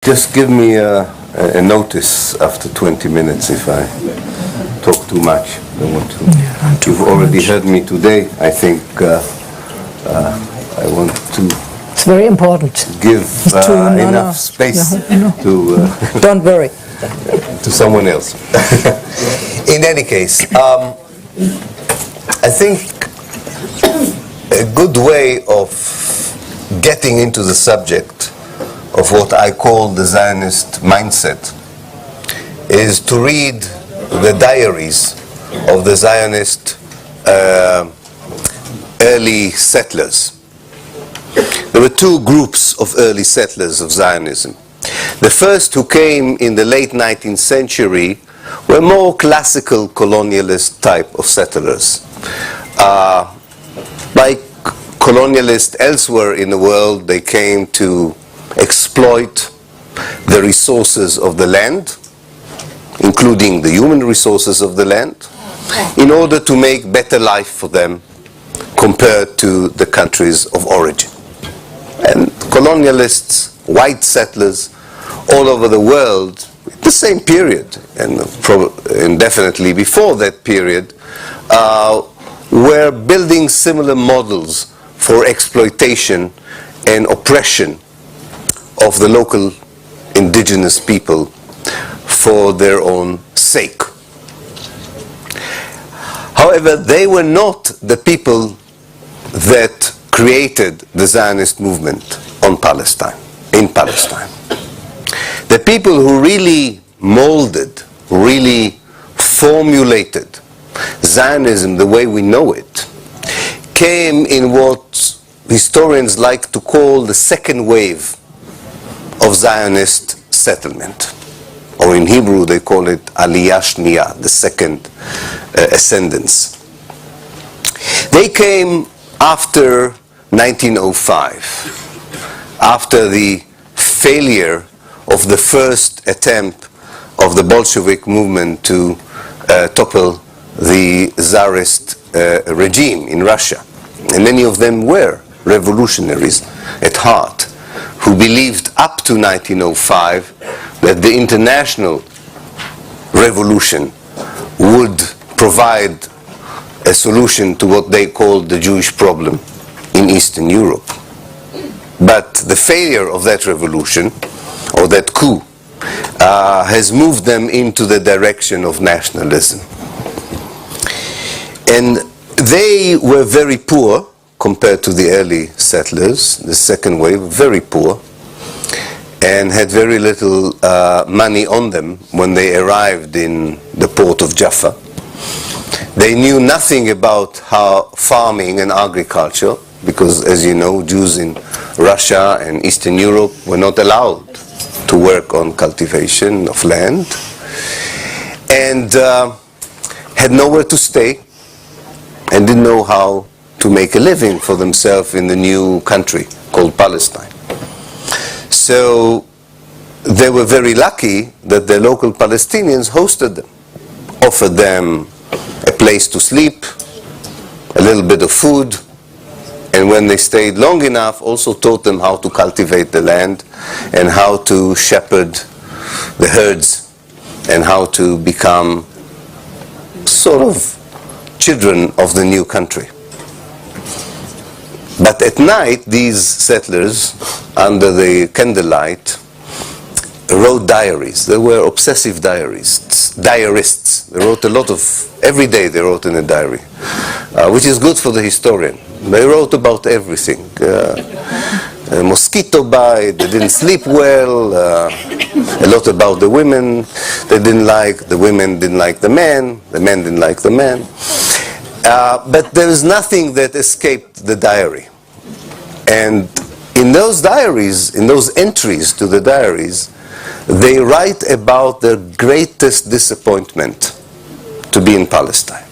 Just give me a notice after 20 minutes if I talk too much. I don't want to. Yeah, you've already heard me today. I think I want to. It's very important. Give enough space to. Don't worry. To someone else. In any case, I think a good way of getting into the subject of what I call the Zionist mindset is to read the diaries of the Zionist early settlers. There were two groups of early settlers of Zionism. The first, who came in the late 19th century, were more classical colonialist type of settlers. Like colonialists elsewhere in the world, they came to exploit the resources of the land, including the human resources of the land, in order to make better life for them compared to the countries of origin. And colonialists, white settlers, all over the world, the same period, and definitely before that period, were building similar models for exploitation and oppression of the local indigenous people for their own sake. However, they were not the people that created the Zionist movement in Palestine. The people who really molded, really formulated Zionism the way we know it, came in what historians like to call the second wave of Zionist settlement. Or in Hebrew they call it Aliyah Shniya, the second ascendance. They came after 1905, after the failure of the first attempt of the Bolshevik movement to topple the Tsarist regime in Russia. And many of them were revolutionaries at heart, who believed up to 1905 that the international revolution would provide a solution to what they called the Jewish problem in Eastern Europe. But the failure of that revolution, or that coup, has moved them into the direction of nationalism. And they were very poor compared to the early settlers, the second wave, very poor, and had very little money on them when they arrived in the port of Jaffa. They knew nothing about how farming and agriculture, because as you know, Jews in Russia and Eastern Europe were not allowed to work on cultivation of land, and had nowhere to stay, and didn't know how to make a living for themselves in the new country called Palestine. So they were very lucky that the local Palestinians hosted them, offered them a place to sleep, a little bit of food, and when they stayed long enough, also taught them how to cultivate the land and how to shepherd the herds and how to become sort of children of the new country. But at night, these settlers, under the candlelight, wrote diaries. They were obsessive diarists. They wrote a lot of, every day they wrote in a diary, which is good for the historian. They wrote about everything. A mosquito bite, they didn't sleep well, a lot about the women they didn't like, the women didn't like the men didn't like the men. But there is nothing that escaped the diary. And in those diaries, in those entries to the diaries, they write about their greatest disappointment to be in Palestine.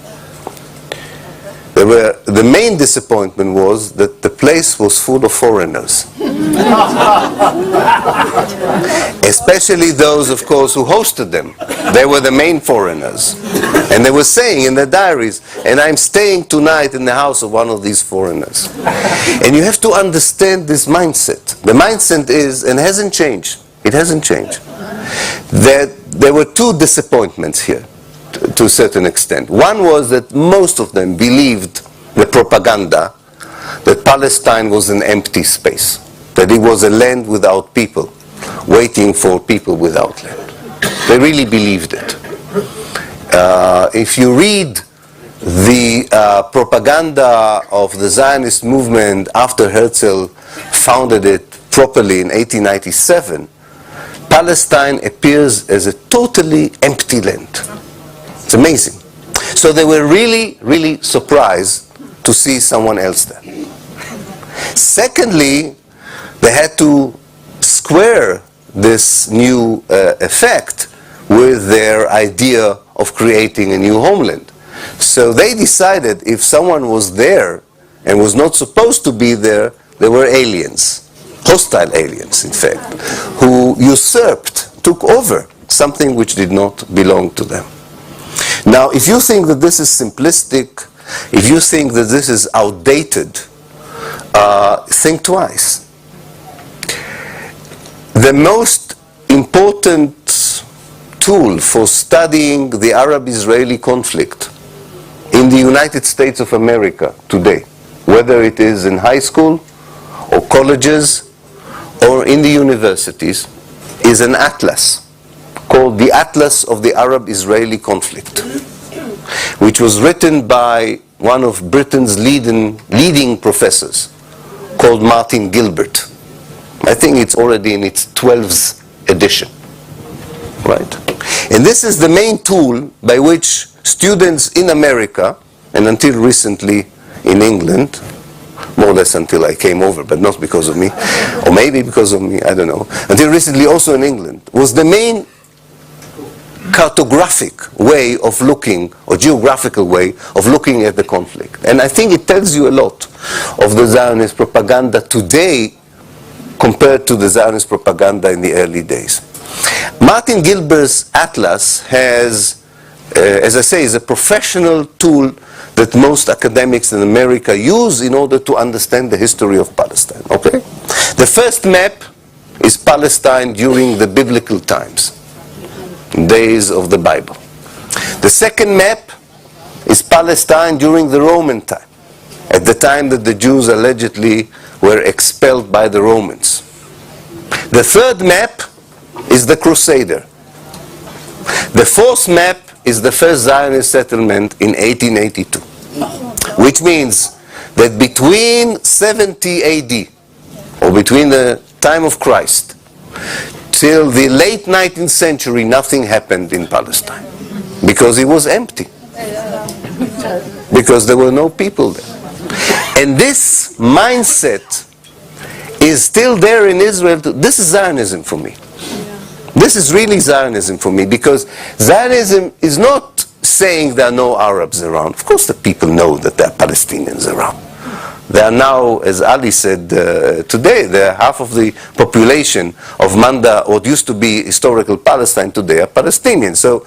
The main disappointment was that the place was full of foreigners. Especially those, of course, who hosted them. They were the main foreigners. And they were saying in their diaries, and I'm staying tonight in the house of one of these foreigners. And you have to understand this mindset. The mindset is, and hasn't changed, It hasn't changed. There were two disappointments here, to a certain extent. One was that most of them believed the propaganda that Palestine was an empty space, that it was a land without people, waiting for people without land. They really believed it. If you read the propaganda of the Zionist movement after Herzl founded it properly in 1897, Palestine appears as a totally empty land. It's amazing. So they were really, really surprised to see someone else there. Secondly, they had to square this new effect with their idea of creating a new homeland. So they decided if someone was there and was not supposed to be there, they were aliens, hostile aliens, in fact, who usurped, took over something which did not belong to them. Now, if you think that this is simplistic, if you think that this is outdated, think twice. The most important tool for studying the Arab-Israeli conflict in the United States of America today, whether it is in high school or colleges or in the universities, is an atlas called the Atlas of the Arab-Israeli Conflict, which was written by one of Britain's leading professors called Martin Gilbert. I think it's already in its 12th edition, right? And this is the main tool by which students in America, and until recently in England, more or less until I came over, but not because of me, or maybe because of me, I don't know, until recently also in England, was the main cartographic way of looking, or geographical way of looking at the conflict. And I think it tells you a lot of the Zionist propaganda today compared to the Zionist propaganda in the early days. Martin Gilbert's atlas has, as I say, is a professional tool that most academics in America use in order to understand the history of Palestine. Okay? The first map is Palestine during the biblical times, days of the Bible. The second map is Palestine during the Roman time, at the time that the Jews allegedly were expelled by the Romans. The third map is the Crusader. The fourth map is the first Zionist settlement in 1882, which means that between 70 AD, or between the time of Christ, till the late 19th century, nothing happened in Palestine, because it was empty, because there were no people there. And this mindset is still there in Israel. This is Zionism for me. This is really Zionism for me, because Zionism is not saying there are no Arabs around. Of course the people know that there are Palestinians around. They are now, as Ali said today, they are half of the population of Manda, what used to be historical Palestine, today are Palestinians. So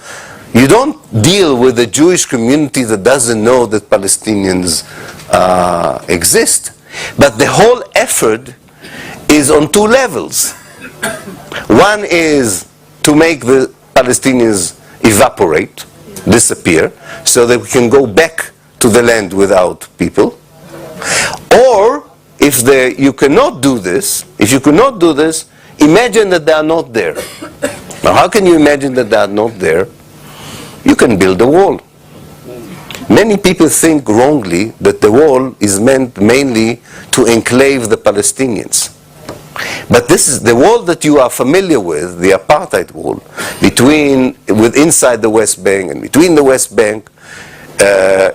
you don't deal with a Jewish community that doesn't know that Palestinians exist. But the whole effort is on two levels. One is to make the Palestinians evaporate, disappear, so that we can go back to the land without people. Or, if you cannot do this, imagine that they are not there. Now, how can you imagine that they are not there? You can build a wall. Many people think wrongly that the wall is meant mainly to enclave the Palestinians. But this is the wall that you are familiar with, the apartheid wall, inside the West Bank and between the West Bank,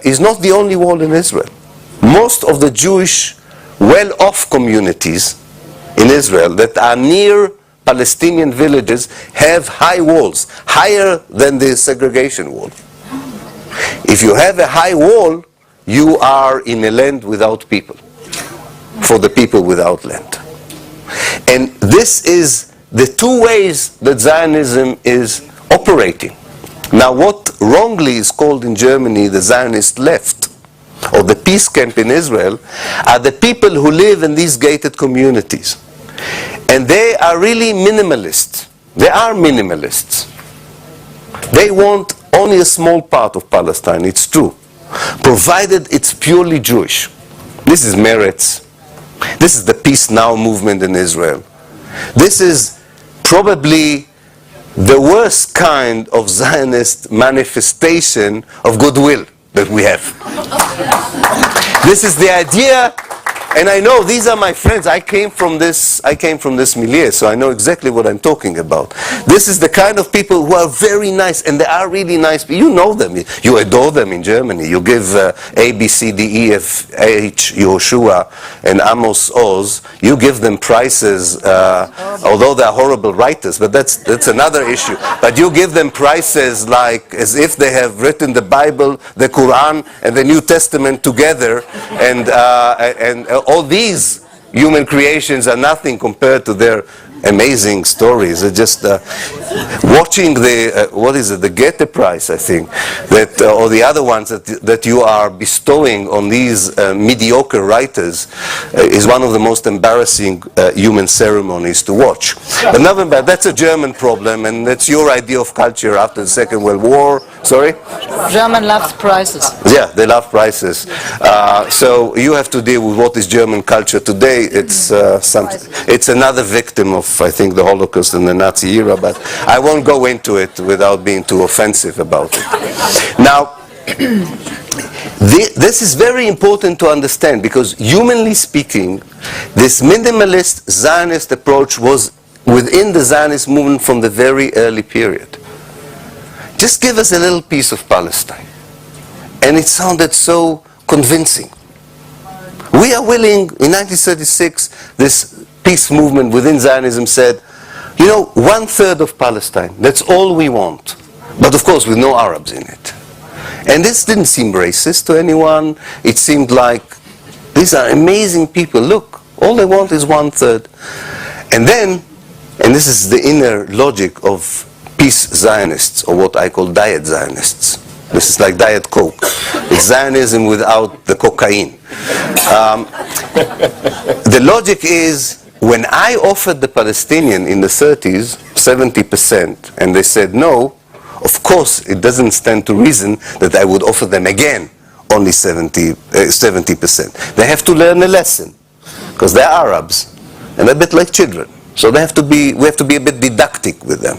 is not the only wall in Israel. Most of the Jewish well-off communities in Israel that are near Palestinian villages have high walls, higher than the segregation wall. If you have a high wall, you are in a land without people, for the people without land. And this is the two ways that Zionism is operating. Now, what wrongly is called in Germany the Zionist left, or the peace camp in Israel, are the people who live in these gated communities. And they are really minimalists. They are minimalists. They want only a small part of Palestine, it's true, provided it's purely Jewish. This is Meretz. This is the Peace Now movement in Israel. This is probably the worst kind of Zionist manifestation of goodwill that we have. This is the idea, and I know these are my friends. I came from this milieu, so I know exactly what I'm talking about. This is the kind of people who are very nice, and they are really nice. You know them. You adore them in Germany. You give A, B, C, D, E, F, H, Yehoshua, and Amos, Oz. You give them prizes, although they are horrible writers, but that's another issue. But you give them prizes like as if they have written the Bible, the Quran, and the New Testament together, and all these human creations are nothing compared to their amazing stories. It's just watching the the Goethe Prize, I think, that or the other ones that you are bestowing on these mediocre writers is one of the most embarrassing human ceremonies to watch. But nevertheless, that's a German problem, and that's your idea of culture after the Second World War. Sorry? German loves prizes. Yeah, they love prizes. So you have to deal with what is German culture today. It's it's another victim of, I think, the Holocaust and the Nazi era, but I won't go into it without being too offensive about it. Now, this is very important to understand, because humanly speaking, this minimalist Zionist approach was within the Zionist movement from the very early period. Just give us a little piece of Palestine. And it sounded so convincing. We are willing, in 1936, this peace movement within Zionism said, you know, 1/3 of Palestine, that's all we want. But of course with no Arabs in it. And this didn't seem racist to anyone. It seemed like, these are amazing people. Look, all they want is 1/3. And then, and this is the inner logic of peace Zionists, or what I call diet Zionists. This is like Diet Coke. It's Zionism without the cocaine. The logic is, when I offered the Palestinian in the 30s 70%, and they said no, of course it doesn't stand to reason that I would offer them again only 70%. They have to learn a lesson, because they're Arabs, and they're a bit like children. So we have to be a bit didactic with them.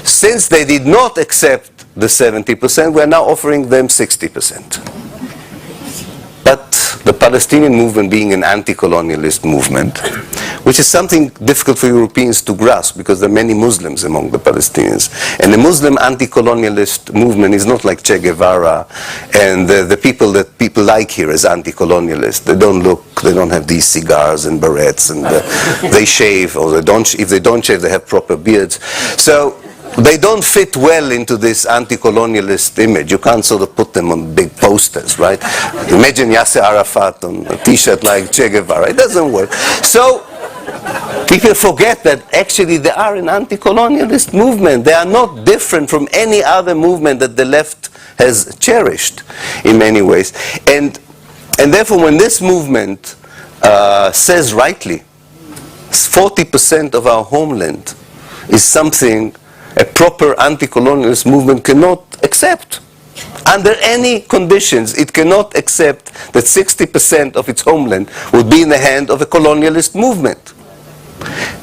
Since they did not accept the 70%, we're now offering them 60%. But the Palestinian movement being an anti-colonialist movement, which is something difficult for Europeans to grasp, because there are many Muslims among the Palestinians. And the Muslim anti-colonialist movement is not like Che Guevara and the people that people like here as anti-colonialists. They don't have these cigars and barrettes, and they shave, or if they don't shave, they have proper beards. So they don't fit well into this anti-colonialist image. You can't sort of put them on big posters, right? Imagine Yasser Arafat on a t-shirt like Che Guevara. It doesn't work. So people forget that actually they are an anti-colonialist movement. They are not different from any other movement that the left has cherished in many ways. And therefore, when this movement says rightly, 40% of our homeland is something a proper anti-colonialist movement cannot accept. Under any conditions, it cannot accept that 60% of its homeland would be in the hand of a colonialist movement.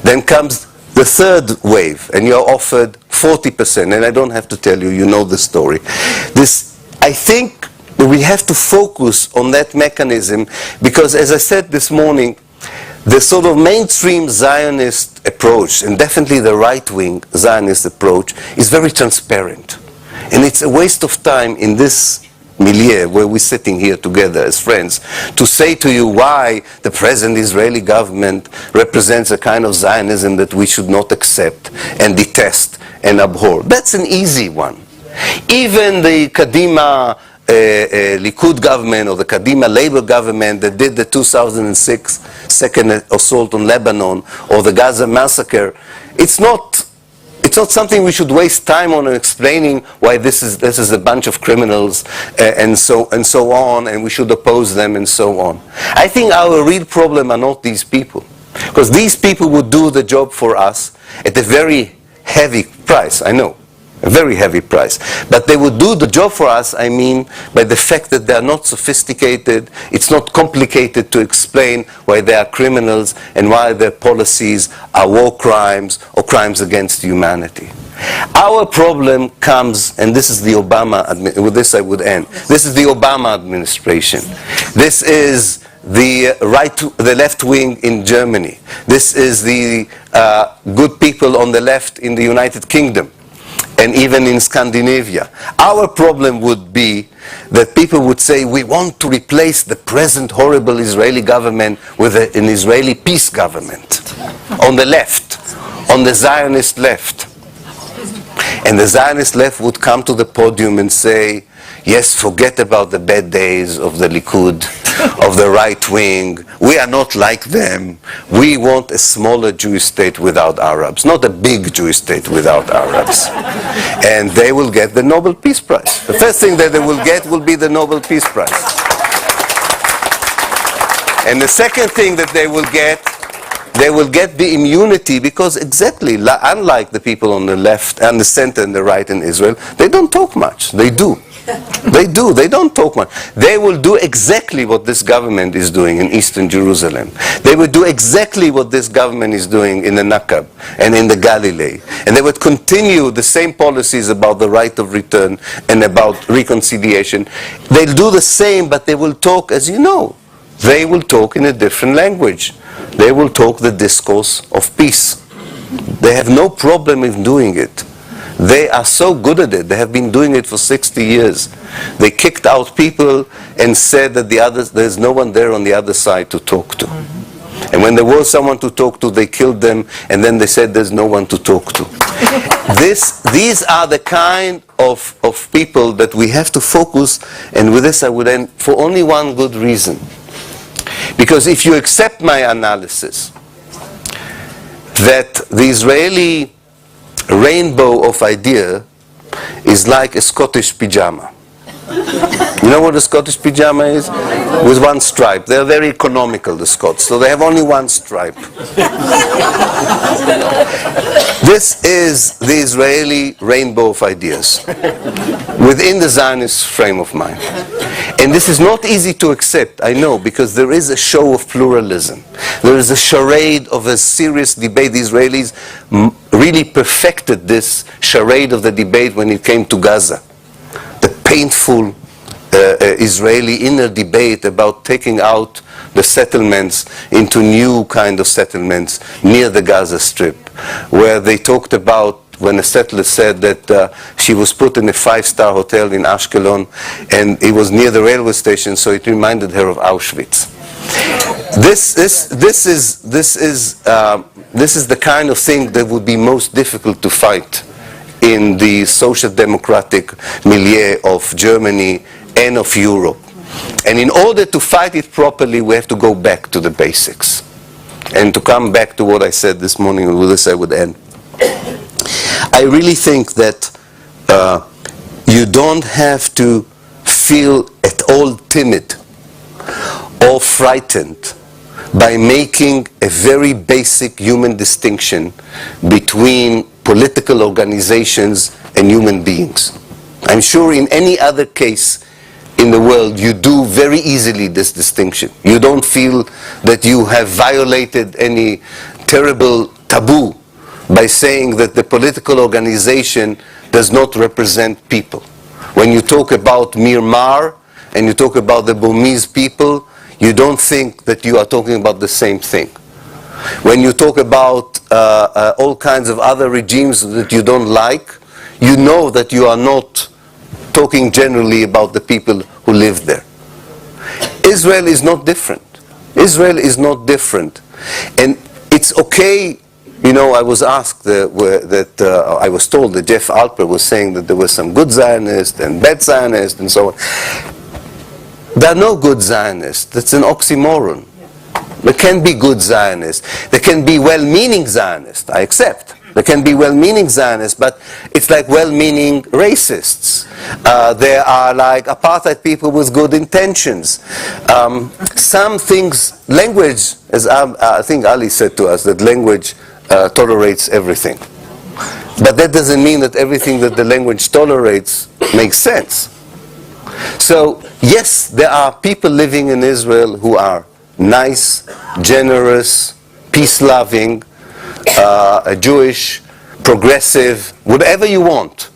Then comes the third wave, and you're offered 40%, and I don't have to tell you, you know the story. I think we have to focus on that mechanism, because as I said this morning, the sort of mainstream Zionist approach, and definitely the right-wing Zionist approach, is very transparent. And it's a waste of time in this milieu where we're sitting here together as friends to say to you why the present Israeli government represents a kind of Zionism that we should not accept and detest and abhor. That's an easy one. Even the Kadima Likud government, or the Kadima Labour government that did the 2006 second assault on Lebanon, or the Gaza massacre, it's not something we should waste time on explaining why this is a bunch of criminals and so on, and we should oppose them and so on. I think our real problem are not these people. Because these people would do the job for us at a very heavy price, I know, a very heavy price. But they would do the job for us, I mean, by the fact that they are not sophisticated, it's not complicated to explain why they are criminals and why their policies are war crimes or crimes against humanity. Our problem comes, and this is the Obama, with this I would end, this is the Obama administration. This is the left wing in Germany. This is the good people on the left in the United Kingdom and even in Scandinavia. Our problem would be that people would say, we want to replace the present horrible Israeli government with an Israeli peace government on the left, on the Zionist left. And the Zionist left would come to the podium and say, yes, forget about the bad days of the Likud, of the right wing. We are not like them. We want a smaller Jewish state without Arabs, not a big Jewish state without Arabs. And they will get the Nobel Peace Prize. The first thing that they will get will be the Nobel Peace Prize. And the second thing that they will get the immunity, because exactly, unlike the people on the left and the center and the right in Israel, they don't talk much. They do. They do. They don't talk much. They will do exactly what this government is doing in Eastern Jerusalem. They will do exactly what this government is doing in the Nakab and in the Galilee. And they would continue the same policies about the right of return and about reconciliation. They'll do the same, but they will talk, as you know, they will talk in a different language. They will talk the discourse of peace. They have no problem in doing it. They are so good at it. They have been doing it for 60 years. They kicked out people and said that there's no one there on the other side to talk to. And when there was someone to talk to, they killed them, and then they said there's no one to talk to. These are the kind of people that we have to focus, and with this I would end, for only one good reason. Because if you accept my analysis that the Israeli rainbow of idea is like a Scottish pyjama. You know what a Scottish pyjama is? With one stripe. They're very economical, the Scots, so they have only one stripe. This is the Israeli rainbow of ideas within the Zionist frame of mind. And this is not easy to accept, I know, because there is a show of pluralism. There is a charade of a serious debate. The Israelis really perfected this charade of the debate when it came to Gaza. The painful Israeli inner debate about taking out the settlements into new kind of settlements near the Gaza Strip, where they talked about when a settler said that she was put in a 5-star hotel in Ashkelon and it was near the railway station, so it reminded her of Auschwitz. This is the kind of thing that would be most difficult to fight in the social democratic milieu of Germany and of Europe. And in order to fight it properly, we have to go back to the basics. And to come back to what I said this morning, and with this I would end. I really think that you don't have to feel at all timid or frightened by making a very basic human distinction between political organizations and human beings. I'm sure in any other case in the world you do very easily this distinction. You don't feel that you have violated any terrible taboo by saying that the political organization does not represent people. When you talk about Myanmar and you talk about the Burmese people, you don't think that you are talking about the same thing. When you talk about all kinds of other regimes that you don't like, you know that you are not talking generally about the people who live there. Israel is not different. Israel is not different. And it's okay. You know, I was asked I was told that Jeff Alper was saying that there were some good Zionists and bad Zionists and so on. There are no good Zionists. That's an oxymoron. There can be good Zionists. There can be well-meaning Zionists, I accept. There can be well-meaning Zionists, but it's like well-meaning racists. There are like apartheid people with good intentions. Some things, language, as I think Ali said to us, that language tolerates everything. But that doesn't mean that everything that the language tolerates makes sense. So, yes, there are people living in Israel who are nice, generous, peace-loving, Jewish, progressive, whatever you want.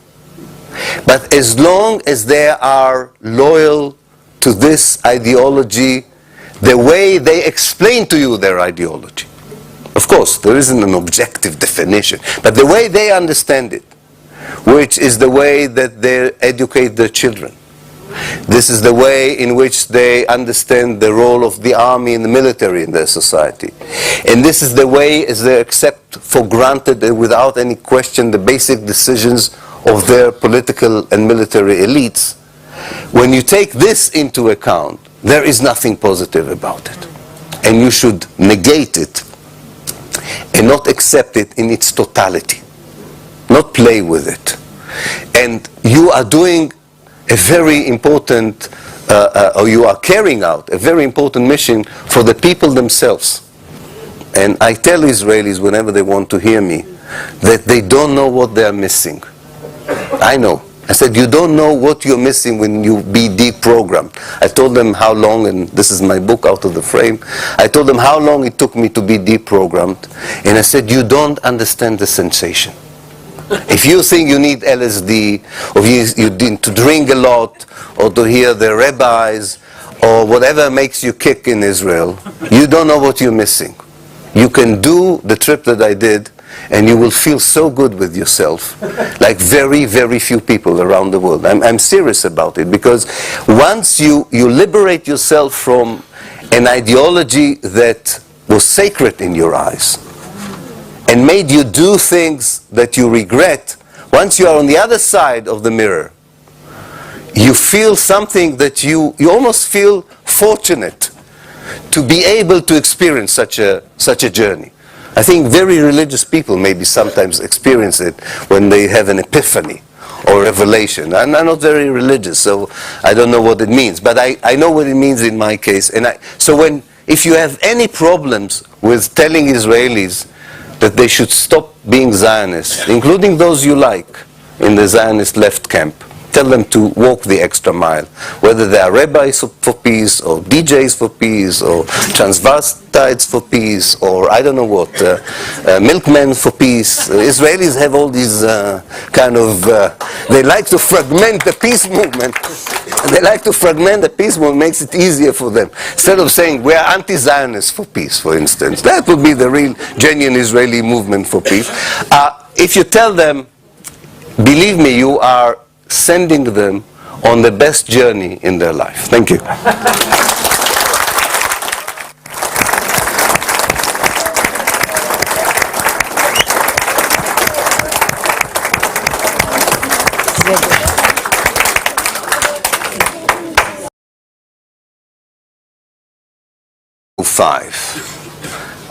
But as long as they are loyal to this ideology, the way they explain to you their ideology. Of course, there isn't an objective definition, but the way they understand it, which is the way that they educate their children. This is the way in which they understand the role of the army and the military in their society. And this is the way as they accept for granted and without any question the basic decisions of their political and military elites. When you take this into account, there is nothing positive about it. And you should negate it and not accept it in its totality. Not play with it. And you are doing a very important, or you are carrying out a very important mission for the people themselves. And I tell Israelis whenever they want to hear me that they don't know what they are missing. I know. I said, you don't know what you're missing when you be deprogrammed. I told them how long, and this is my book, Out of the Frame. I told them how long it took me to be deprogrammed. And I said, you don't understand the sensation. If you think you need LSD, or you need to drink a lot, or to hear the rabbis, or whatever makes you kick in Israel, you don't know what you're missing. You can do the trip that I did, and you will feel so good with yourself, like very, very few people around the world. I'm serious about it, because once you liberate yourself from an ideology that was sacred in your eyes, and made you do things that you regret, once you are on the other side of the mirror, you feel something that you almost feel fortunate to be able to experience such a journey. I think very religious people maybe sometimes experience it when they have an epiphany or revelation. I'm not very religious, so I don't know what it means, but I know what it means in my case. And so if you have any problems with telling Israelis that they should stop being Zionists, including those you like in the Zionist left camp, tell them to walk the extra mile, whether they are rabbis for peace, or DJs for peace, or transvestites for peace, or I don't know what, milkmen for peace. Israelis have all these they like to fragment the peace movement. They like to fragment the peace movement, makes it easier for them. Instead of saying, we are anti-Zionists for peace, for instance. That would be the real, genuine Israeli movement for peace. If you tell them, believe me, you are sending them on the best journey in their life. Thank you.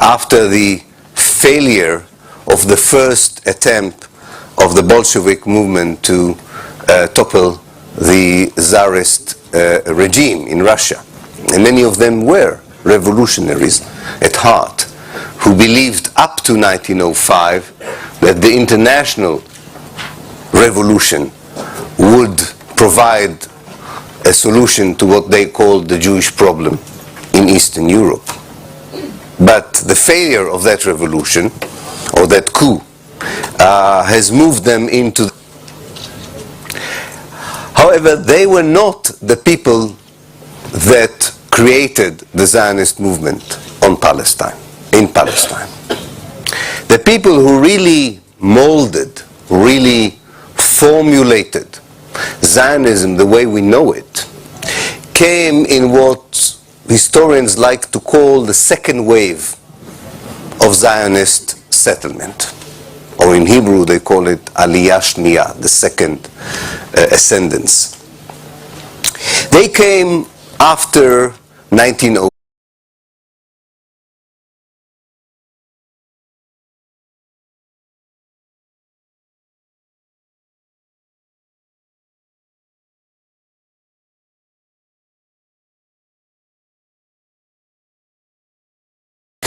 After the failure of the first attempt of the Bolshevik movement to topple the Tsarist regime in Russia. And many of them were revolutionaries at heart, who believed up to 1905 that the international revolution would provide a solution to what they called the Jewish problem in Eastern Europe. But the failure of that revolution, or that coup, has moved them into... However, they were not the people that created the Zionist movement in Palestine. The people who really molded, really formulated Zionism the way we know it, came in what historians like to call the second wave of Zionist settlement. Or in Hebrew they call it Aliyah Shniya, the second ascendance. They came after 1905.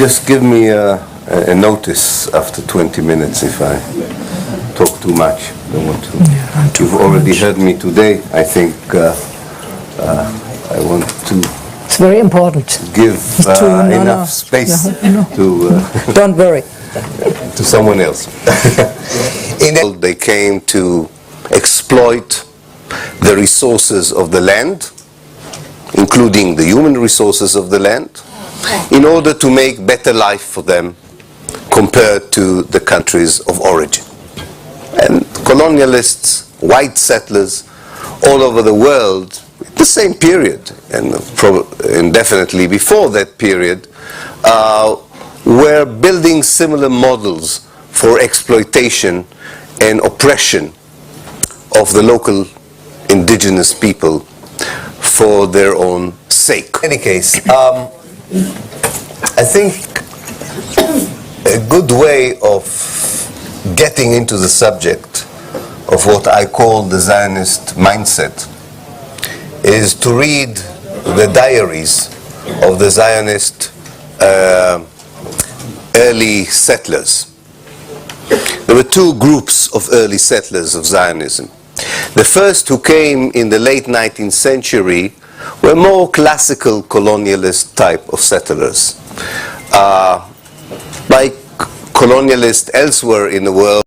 just give me a notice after 20 minutes if I talk too much. I don't want to. Yeah, You've already heard me today. I think I want to. It's very important. Give enough space to. Don't worry. To someone else. They came to exploit the resources of the land, including the human resources of the land, in order to make better life for them compared to the countries of origin. And colonialists, white settlers all over the world, the same period, and definitely before that period, were building similar models for exploitation and oppression of the local indigenous people for their own sake. In any case, I think a good way of getting into the subject of what I call the Zionist mindset is to read the diaries of the Zionist early settlers. There were two groups of early settlers of Zionism. The first, who came in the late 19th century, were more classical colonialist type of settlers. Like colonialists elsewhere in the world,